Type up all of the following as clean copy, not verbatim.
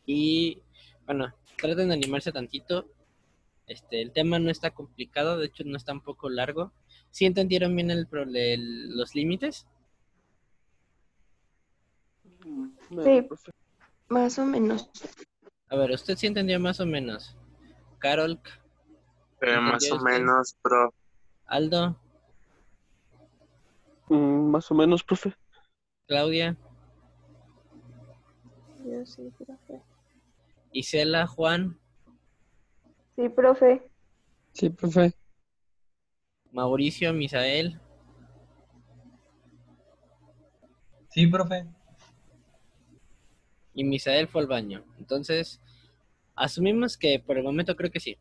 Y bueno, traten de animarse tantito. El tema no está complicado, de hecho no está un poco largo. ¿Sí entendieron bien los límites? Sí, Profe. más o menos. A ver, usted sí entendió más o menos. Carol, Más ¿entendió o usted? menos, profe. Aldo, Más o menos, profe. Claudia, Yo sí, profe. Isela, Juan, Sí, profe. Sí, profe. Mauricio, Misael. Sí, profe. Y Misael fue al baño. Entonces, asumimos que por el momento creo que sí.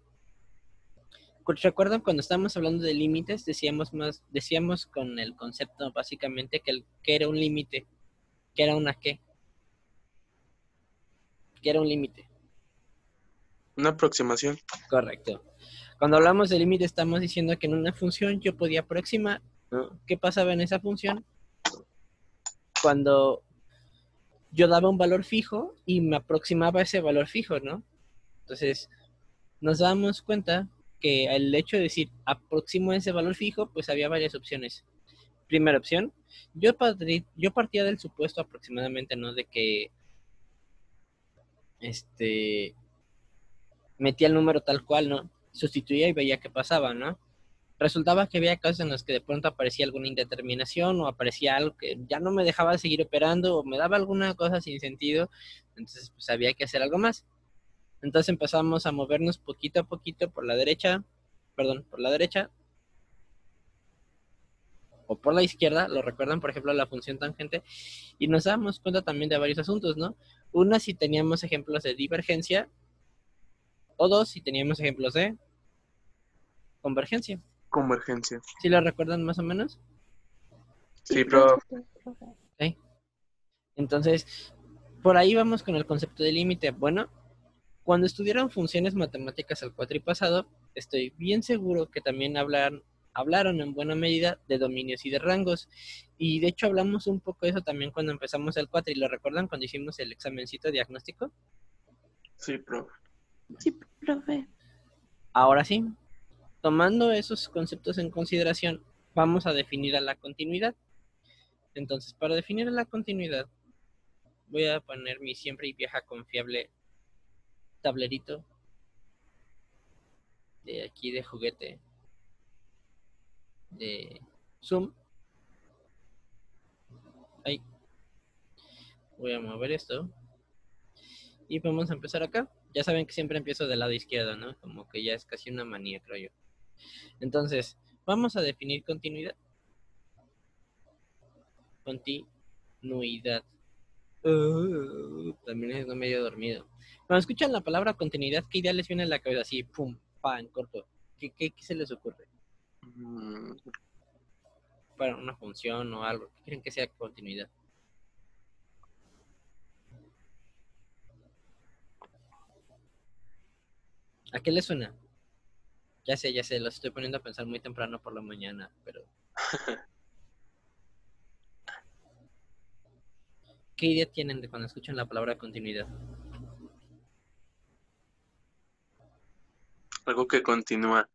¿Recuerdan cuando estábamos hablando de límites? Decíamos con el concepto básicamente que era un límite, que era una qué, que era un límite. Una aproximación. Correcto. Cuando hablamos de límite estamos diciendo que en una función yo podía aproximar, ¿no? ¿Qué pasaba en esa función? Cuando yo daba un valor fijo y me aproximaba a ese valor fijo, ¿no? Entonces, nos damos cuenta que el hecho de decir aproximo ese valor fijo, pues había varias opciones. Primera opción, yo partía del supuesto aproximadamente, ¿no? De que metía el número tal cual, ¿no? Sustituía y veía qué pasaba, ¿no? Resultaba que había casos en los que de pronto aparecía alguna indeterminación o aparecía algo que ya no me dejaba seguir operando o me daba alguna cosa sin sentido, entonces pues había que hacer algo más. Entonces empezamos a movernos poquito a poquito por la derecha, perdón, por la derecha o por la izquierda, lo recuerdan, por ejemplo, la función tangente, y nos damos cuenta también de varios asuntos, ¿no? Una, si teníamos ejemplos de divergencia, o dos, si teníamos ejemplos de convergencia. Convergencia. ¿Sí lo recuerdan más o menos? Sí, Sí, profe. profe. ¿Ok? Entonces, por ahí vamos con el concepto de límite. Bueno, cuando estudiaron funciones matemáticas al cuatripasado, estoy bien seguro que también hablaron en buena medida de dominios y de rangos. Y de hecho hablamos un poco de eso también cuando empezamos el cuatri. ¿Lo recuerdan cuando hicimos el examencito diagnóstico? Sí, profe. Sí, profe. Ahora sí, tomando esos conceptos en consideración, vamos a definir a la continuidad. Entonces, para definir a la continuidad, voy a poner mi siempre y vieja confiable tablerito de aquí de juguete de Zoom. Ahí voy a mover esto y vamos a empezar acá. Ya saben que siempre empiezo del lado izquierdo, ¿no? Como que ya es casi una manía, creo yo. Entonces, vamos a definir continuidad. Continuidad. También es medio dormido. Cuando escuchan la palabra continuidad, ¿qué idea les viene a la cabeza? Así, pum, pa, en corto. ¿Qué se les ocurre? Mm, Para una función o algo. ¿Qué creen que sea continuidad? ¿A qué les suena? Ya sé, los estoy poniendo a pensar muy temprano por la mañana, pero ¿qué idea tienen de cuando escuchan la palabra continuidad? Algo que continúa.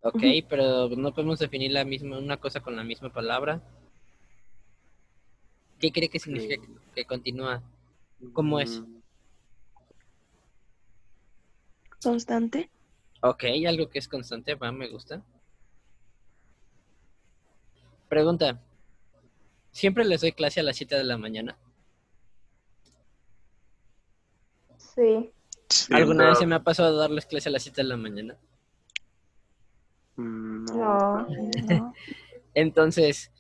Ok, pero no podemos definir una cosa con la misma palabra. ¿Qué cree que significa que continúa? ¿Cómo es? Mm, Constante. Ok, algo que es constante, va, me gusta. Pregunta, ¿siempre les doy clase a las 7 de la mañana? Sí. sí, ¿Alguna vez se me profe. ha pasado a darles clase a las 7 de la mañana? No, No. profe. No. Entonces,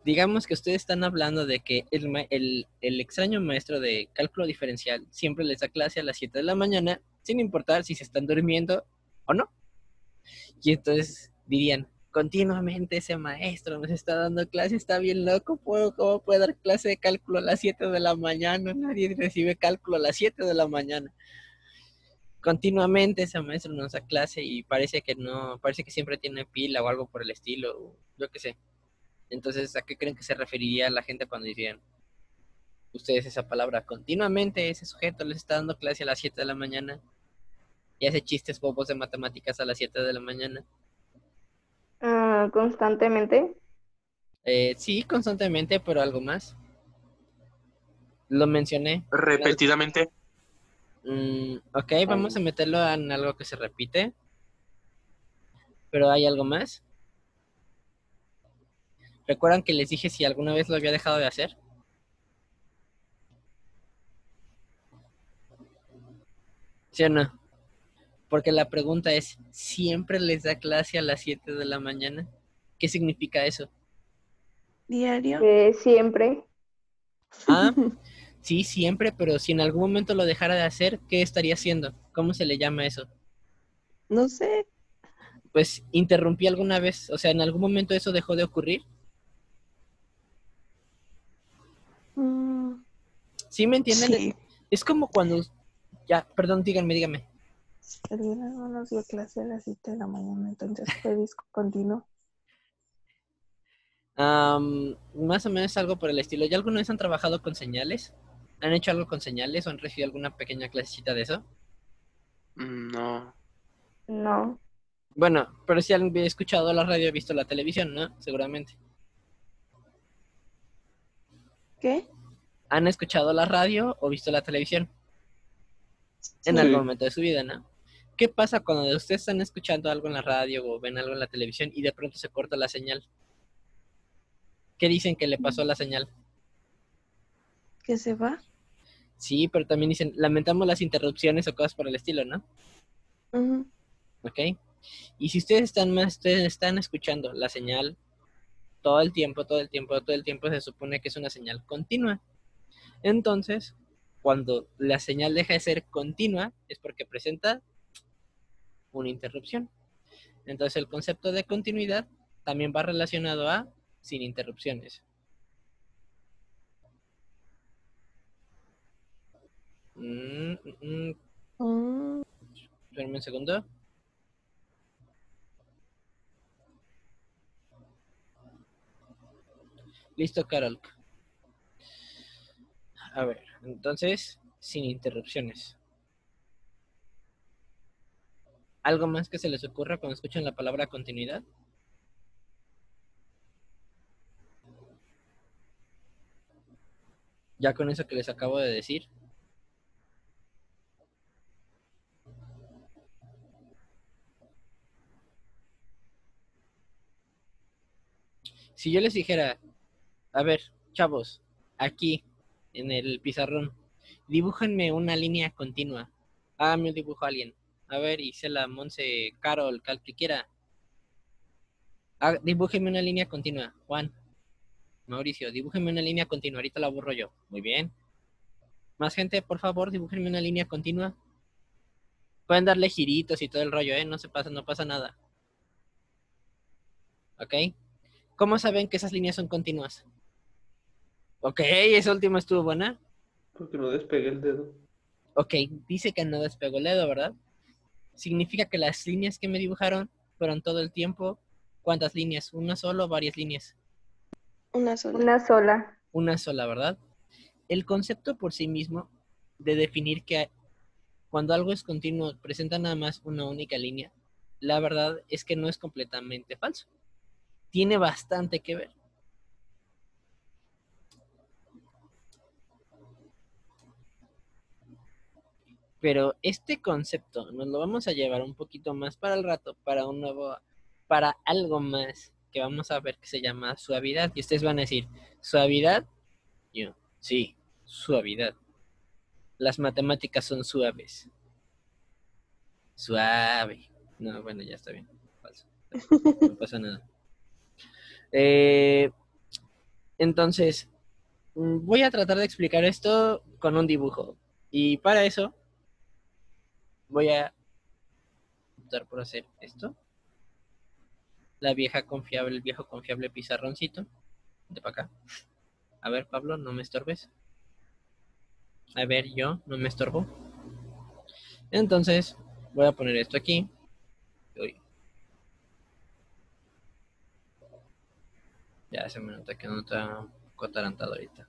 digamos que ustedes están hablando de que el extraño maestro de cálculo diferencial siempre les da clase a las 7 de la mañana, sin importar si se están durmiendo o no. Y entonces dirían, continuamente ese maestro nos está dando clase, está bien loco, ¿cómo puede dar clase de cálculo a las 7 de la mañana? Nadie recibe cálculo a las 7 de la mañana. Continuamente ese maestro nos da clase y parece que no, parece que siempre tiene pila o algo por el estilo, yo qué sé. Entonces, ¿a qué creen que se referiría la gente cuando dirían ustedes esa palabra continuamente, ese sujeto les está dando clase a las 7 de la mañana y hace chistes bobos de matemáticas a las 7 de la mañana. Constantemente. Sí, constantemente, pero algo más. Lo mencioné. Repetidamente. Ok, vamos a meterlo en algo que se repite. Pero hay algo más. ¿Recuerdan que les dije si alguna vez lo había dejado de hacer? ¿Sí o no? Porque la pregunta es, ¿siempre les da clase a las 7 de la mañana? ¿Qué significa eso? Diario. Siempre. Ah, sí, siempre, pero si en algún momento lo dejara de hacer, ¿qué estaría haciendo? ¿Cómo se le llama eso? No sé. Pues interrumpí alguna vez, o sea, en algún momento eso dejó de ocurrir. ¿Sí me entienden? Sí. Es como cuando, ya, perdón, díganme. El viernes no nos dio clase a las 7 de la mañana, entonces fue discontinuo. Más o menos algo por el estilo. ¿Ya alguna vez han trabajado con señales? ¿Han hecho algo con señales o han recibido alguna pequeña clasecita de eso? No. No. Bueno, pero si han escuchado la radio, visto la televisión, ¿no? Seguramente. ¿Qué? ¿Han escuchado la radio o visto la televisión? En Sí. algún momento de su vida, ¿no? ¿Qué pasa cuando ustedes están escuchando algo en la radio o ven algo en la televisión y de pronto se corta la señal? ¿Qué dicen que le pasó a la señal? ¿Que se va? Sí, pero también dicen, lamentamos las interrupciones o cosas por el estilo, ¿no? Ujú. ¿Ok? Y si ustedes están escuchando la señal todo el tiempo, se supone que es una señal continua. Entonces, cuando la señal deja de ser continua, es porque presenta una interrupción. Entonces, el concepto de continuidad también va relacionado a sin interrupciones. Espérame un segundo. Listo, Carol. A ver, entonces, sin interrupciones. ¿Algo más que se les ocurra cuando escuchan la palabra continuidad? Ya con eso que les acabo de decir. Si yo les dijera, a ver, chavos, aquí en el pizarrón, dibújenme una línea continua. Me dibujo a alguien. A ver, Isela, Monse, Carol, cal que quiera. Dibújenme una línea continua. Juan, Mauricio, dibújenme una línea continua. Ahorita la borro yo. Muy bien. Más gente, por favor, dibújenme una línea continua. Pueden darle giritos y todo el rollo, ¿eh? No pasa nada. ¿Ok? ¿Cómo saben que esas líneas son continuas? Ok, esa última estuvo buena. Porque no despegué el dedo. Ok, dice que no despegó el dedo, ¿verdad? Significa que las líneas que me dibujaron fueron todo el tiempo. ¿Cuántas líneas? ¿Una sola o varias líneas? Una sola. Una sola. Una sola, ¿verdad? El concepto por sí mismo de definir que cuando algo es continuo presenta nada más una única línea, la verdad es que no es completamente falso. Tiene bastante que ver. Pero este concepto nos lo vamos a llevar un poquito más para el rato, para algo más que vamos a ver que se llama suavidad. Y ustedes van a decir, ¿suavidad? Yo, sí, suavidad. Las matemáticas son suaves. Suave. No, bueno, ya está bien. Falso. No pasa nada. Entonces, voy a tratar de explicar esto con un dibujo. Y para eso, voy a optar por hacer esto. El viejo confiable pizarroncito. De para acá. A ver, Pablo, no me estorbes. A ver, yo no me estorbo. Entonces, voy a poner esto aquí. Uy. Ya se me nota que no está un poco atarantado ahorita.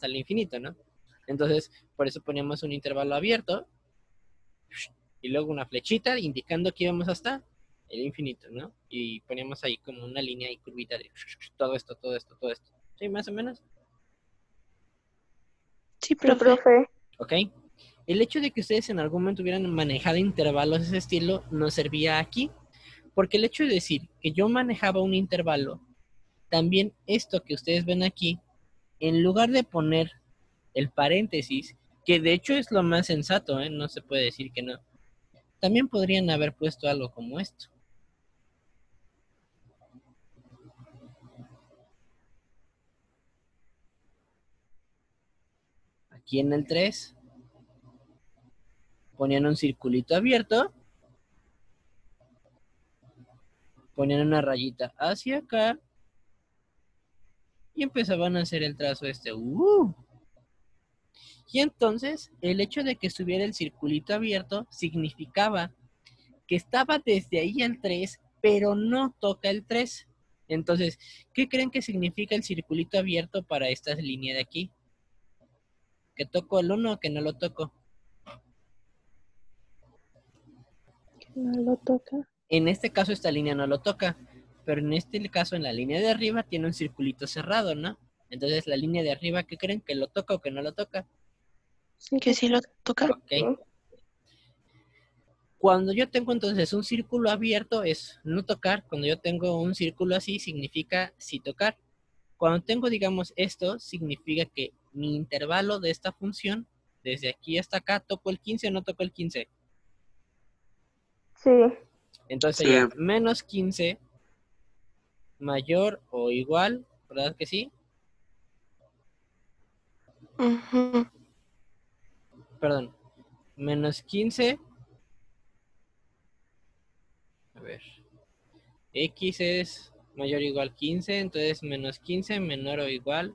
hasta el infinito, ¿no? Entonces, por eso poníamos un intervalo abierto y luego una flechita indicando que íbamos hasta el infinito, ¿no? Y poníamos ahí como una línea y curvita de todo esto, todo esto, todo esto. ¿Sí, más o menos? Sí, Sí, profe. profe. ¿Ok? El hecho de que ustedes en algún momento hubieran manejado intervalos de ese estilo nos servía aquí, porque el hecho de decir que yo manejaba un intervalo, también esto que ustedes ven aquí, en lugar de poner el paréntesis, que de hecho es lo más sensato, ¿eh? No se puede decir que no. También podrían haber puesto algo como esto. Aquí en el 3 ponían un circulito abierto, ponían una rayita hacia acá y empezaban a hacer el trazo este. Y entonces el hecho de que estuviera el circulito abierto significaba que estaba desde ahí al 3, pero no toca el 3. Entonces, ¿qué creen que significa el circulito abierto para esta línea de aquí? ¿Que toco el 1 o que no lo toco? No lo toca. En este caso esta línea no lo toca, pero en este caso en la línea de arriba tiene un circulito cerrado, ¿no? Entonces la línea de arriba, ¿qué creen? ¿Que lo toca o que no lo toca? Sí, Que sí lo toca. Ok. Sí. Cuando yo tengo entonces un círculo abierto es no tocar. Cuando yo tengo un círculo así significa sí tocar. Cuando tengo, digamos, esto, significa que mi intervalo de esta función, desde aquí hasta acá, ¿toco el 15 o no toco el 15? Sí. Entonces Sí. sería menos 15 mayor o igual, ¿verdad que sí? Ujú. Perdón, menos 15. A ver, x es mayor o igual 15, entonces menos 15 menor o igual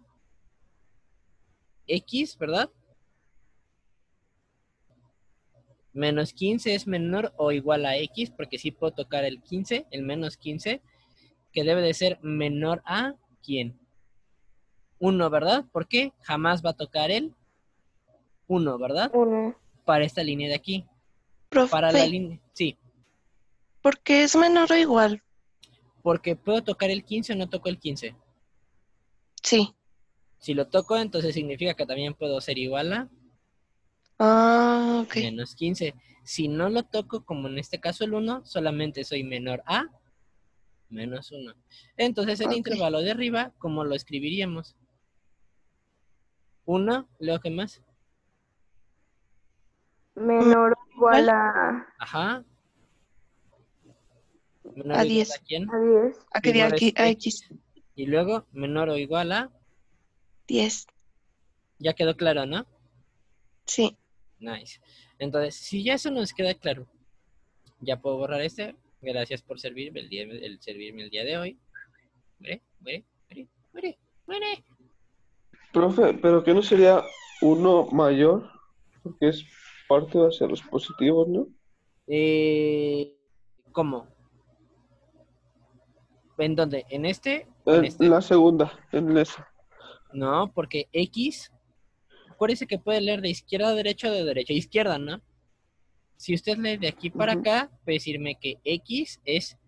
x, ¿verdad? Menos 15 es menor o igual a x, porque sí puedo tocar el 15, el menos 15, que debe de ser menor a ¿quién? 1, ¿verdad? ¿Por qué? Jamás va a tocar el 1, ¿verdad? 1. Para esta línea de aquí. Para la Profe, línea, sí, ¿por qué es menor o igual? porque puedo tocar el 15 o no toco el 15. Sí. Si lo toco, entonces significa que también puedo ser igual a Ah, ok. menos 15. Si no lo toco, como en este caso el 1, solamente soy menor a menos 1. Entonces el Ok. intervalo de arriba, ¿cómo lo escribiríamos? 1, luego ¿qué más? Menor o igual a Ajá. Menor A o igual a 10. quién? 10. A que de Primero aquí es a x. X. Y luego menor o igual a, 10. ya quedó claro, ¿no? Sí. Nice. Entonces, si ya eso nos queda claro, ya puedo borrar este. Gracias por servirme el día de hoy. Muere. Profe, ¿pero qué no sería uno mayor? Porque es parte hacia los positivos, ¿no? ¿Cómo? ¿En dónde? ¿En este o en En este? la segunda, en esa. No, porque X, acuérdese que puede leer de izquierda a derecha o de derecha a izquierda, ¿no? Si usted lee de aquí para Ujú. acá, puede decirme que X es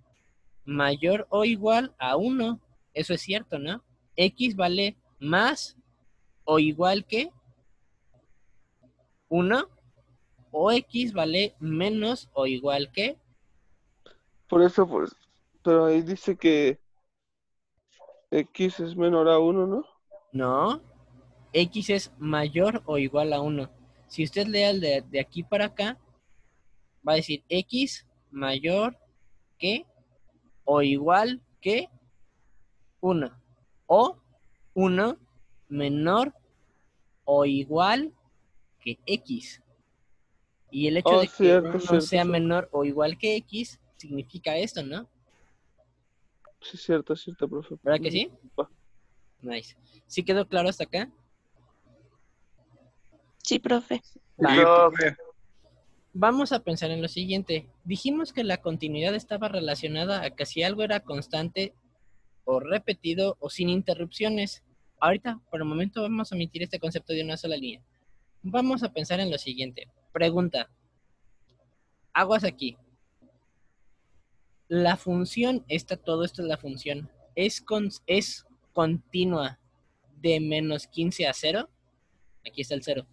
mayor o igual a 1. Eso es cierto, ¿no? X vale más o igual que 1 o X vale menos o igual que... Por eso, pues, pero ahí dice que X es menor a uno, ¿no? No, X es mayor o igual a 1. Si usted lee el de aquí para acá, va a decir X mayor que o igual que 1. O 1 menor o igual que X. Y el hecho Oh, de que cierto, 1 cierto, sea cierto. menor o igual que X significa esto, ¿no? Sí, cierto, profe. ¿Verdad que sí? Va. Nice. ¿Sí quedó claro hasta acá? Sí, profe. Va. profe. Vamos a pensar en lo siguiente. Dijimos que la continuidad estaba relacionada a que si algo era constante o repetido o sin interrupciones. Ahorita, por el momento, vamos a omitir este concepto de una sola línea. Vamos a pensar en lo siguiente. Pregunta. Aguas aquí. La función, todo esto es la función, es continua de menos 15 a 0. Aquí está el 0.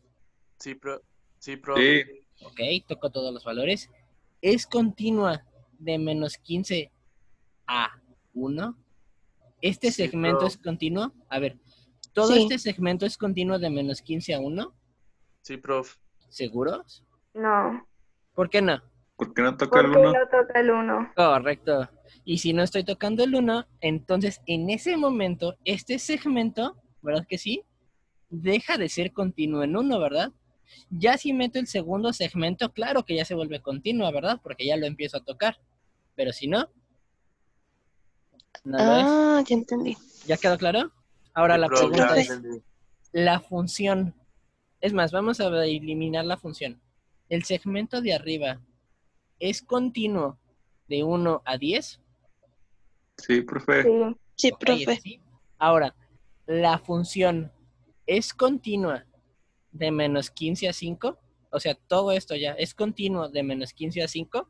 Sí, profe. Sí, Ok, toco todos los valores. Es continua de menos 15 a 1. Este Sí, segmento es profe. continuo. A ver, todo Sí. este segmento es continuo de menos 15 a 1. Sí, profe. ¿Seguros? No, ¿Por qué no? ¿por qué no toca el porque 1? no toca el 1. Correcto. Y si no estoy tocando el 1, entonces en ese momento, este segmento, ¿verdad que sí? Deja de ser continuo en 1, ¿verdad? Ya si meto el segundo segmento, claro que ya se vuelve continua, ¿verdad? Porque ya lo empiezo a tocar. Pero si no, no lo es. Ah, ya entendí. ¿Ya quedó claro? Ahora Sí, la profe, ya pregunta es, entendí. la función. Es más, vamos a eliminar la función. El segmento de arriba es continuo de 1 a 10. Sí, profe. Sí, Sí, Ok, ese profe. sí. Ahora, la función es continua de menos 15 a 5. O sea, todo esto ya es continuo de menos 15 a 5.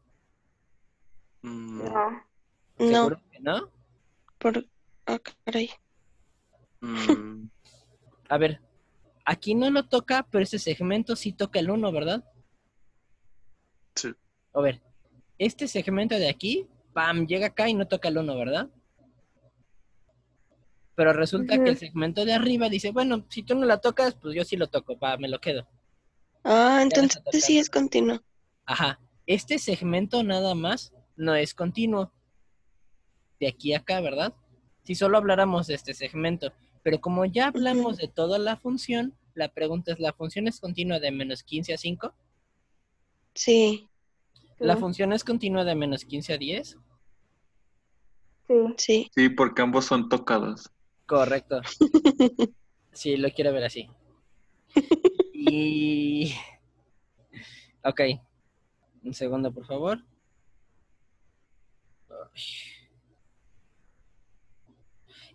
Mm, no. ¿Seguro No, que no? ah, caray. mm, A ver, aquí no lo toca, pero este segmento sí toca el 1, ¿verdad? sí. A ver, este segmento de aquí, ¡pam!, llega acá y no toca el 1, ¿verdad? Pero resulta que el Ujú. segmento de arriba dice, bueno, si tú no la tocas, pues yo sí lo toco, va, me lo quedo. Ah, Ya lo entonces está tocando. sí es continuo. Ajá, este segmento nada más no es continuo de aquí a acá, ¿verdad? Si solo habláramos de este segmento, pero como ya hablamos Ujú. de toda la función, la pregunta es, ¿la función es continua de menos 15 a 5? Sí, ¿La Sí, función es continua de menos 15 a 10? sí. sí. Sí, porque ambos son tocados. Correcto, sí, lo quiero ver así. Y... Ok, un segundo, por favor.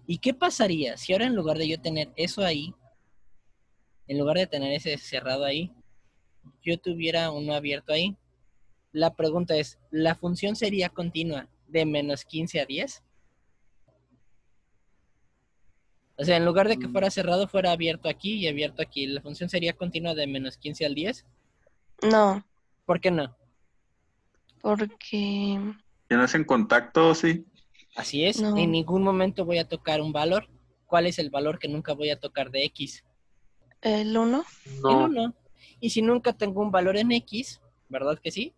¿Y qué pasaría si ahora en lugar de yo tener eso ahí, en lugar de tener ese cerrado ahí, yo tuviera uno abierto ahí? La pregunta es, ¿la función sería continua de menos 15 a 10? O sea, en lugar de que fuera cerrado, fuera abierto aquí y abierto aquí. ¿La función sería continua de menos 15 al 10? No, ¿Por qué no? porque ¿Ya no hacen contacto, sí? Así es, en no. ningún momento voy a tocar un valor. ¿Cuál es el valor que nunca voy a tocar de X? El 1, El No. 1. Y si nunca tengo un valor en X, ¿verdad que sí?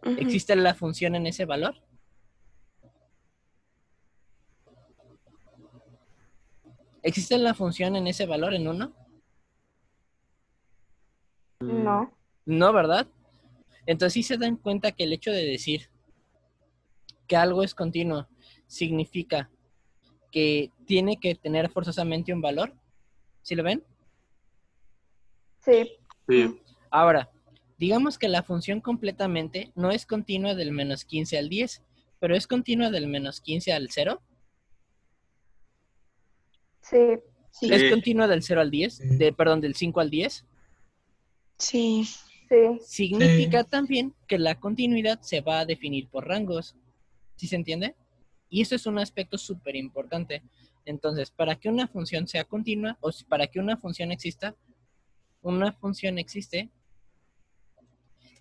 ¿Existe la función en ese valor? ¿Existe la función en ese valor en 1? No. No, ¿verdad? Entonces sí se dan cuenta que el hecho de decir que algo es continuo significa que tiene que tener forzosamente un valor. ¿Sí lo ven? Sí, Sí. Ahora, digamos que la función completamente no es continua del menos 15 al 10, pero es continua del menos 15 al 0. sí, sí, Es Sí, continua del 0 al 10, perdón, del 5 al 10. sí. sí, Significa también que la continuidad se va a definir por rangos. ¿Sí se entiende? Y eso es un aspecto súper importante. Entonces, para que una función sea continua o para que una función existe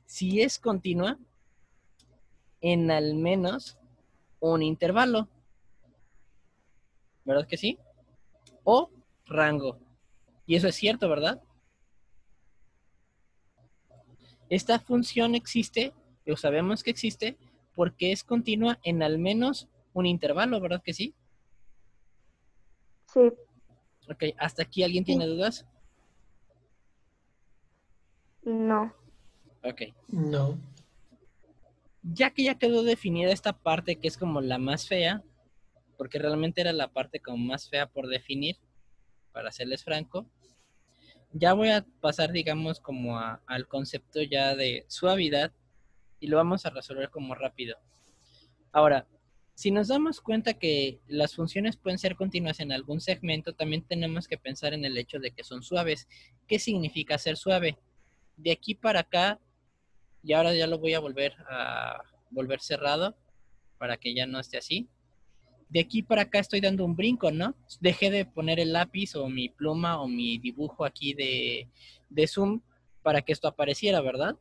si es continua en al menos un intervalo. ¿Verdad que sí? O rango. Y eso es cierto, ¿verdad? Esta función existe, o sabemos que existe, porque es continua en al menos un intervalo, ¿verdad que sí? sí. Ok, ¿hasta aquí alguien Sí. tiene dudas? No. Ok. No. Ya que ya quedó definida esta parte que es como la más fea, porque realmente era la parte como más fea por definir, para serles franco, ya voy a pasar, digamos, como al concepto ya de suavidad y lo vamos a resolver como rápido. Ahora, si nos damos cuenta que las funciones pueden ser continuas en algún segmento, también tenemos que pensar en el hecho de que son suaves. ¿Qué significa ser suave? De aquí para acá, y ahora ya lo voy a volver volver cerrado para que ya no esté así. De aquí para acá estoy dando un brinco, ¿no? Dejé de poner el lápiz o mi pluma o mi dibujo aquí de zoom para que esto apareciera, ¿verdad?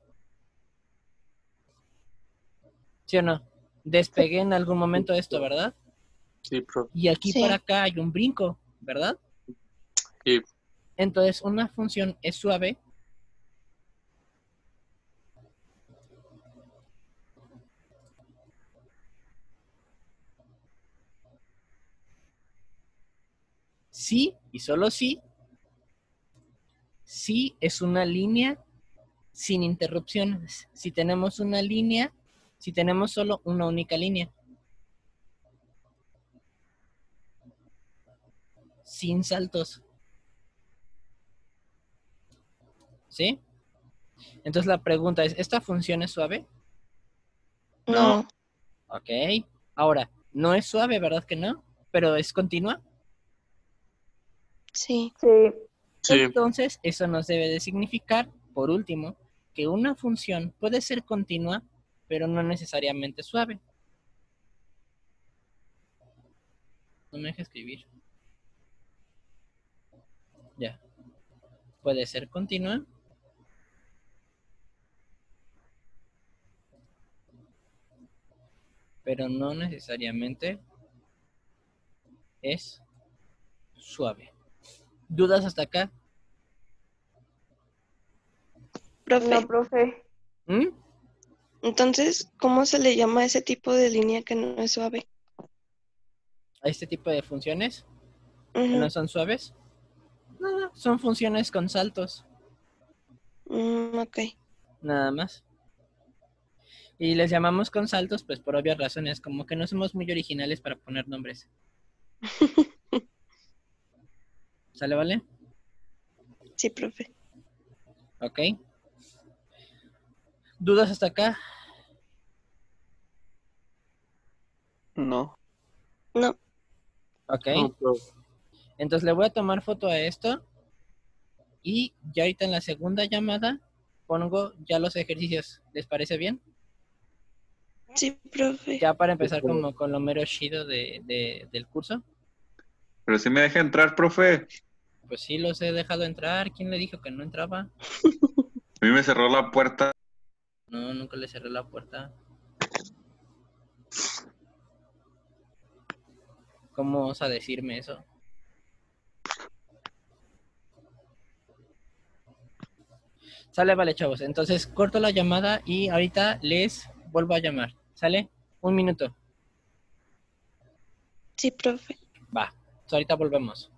¿Sí o no? Despegué en algún momento esto, ¿verdad? Sí, profe. Y aquí Sí. para acá hay un brinco, ¿verdad? Sí. Entonces, una función es suave sí y solo sí es una línea sin interrupciones. Si tenemos una línea, si tenemos solo una única línea. Sin saltos. ¿Sí? Entonces la pregunta es, ¿esta función es suave? No. Ok. Ahora, no es suave, ¿verdad que no? Pero es continua. Sí. Sí. Sí. Entonces, eso nos debe de significar, por último, que una función puede ser continua, pero no necesariamente suave. No me deja escribir. Ya. Puede ser continua, pero no necesariamente es suave. ¿Dudas hasta acá? Profe, No, profe. ¿Mm? entonces, ¿cómo se le llama a ese tipo de línea que no es suave? A este tipo de funciones que Ujú. no son suaves. No, son funciones con saltos, Ok. nada más. Y les llamamos con saltos, pues por obvias razones, como que no somos muy originales para poner nombres. ¿Sale, vale? Sí, profe. Ok. ¿Dudas hasta acá? No. No. Ok. No, profe. Entonces le voy a tomar foto a esto y ya ahorita en la segunda llamada pongo ya los ejercicios. ¿Les parece bien? Sí, profe. Ya para empezar como con lo mero chido del curso. Pero si me deja entrar, profe. Pues sí, los he dejado entrar. ¿Quién le dijo que no entraba? A mí me cerró la puerta. No, nunca le cerré la puerta. ¿Cómo osa decirme eso? Sale, vale, chavos. Entonces corto la llamada y ahorita les vuelvo a llamar. ¿Sale? 1 minuto. Sí, profe. Va. Ahorita volvemos.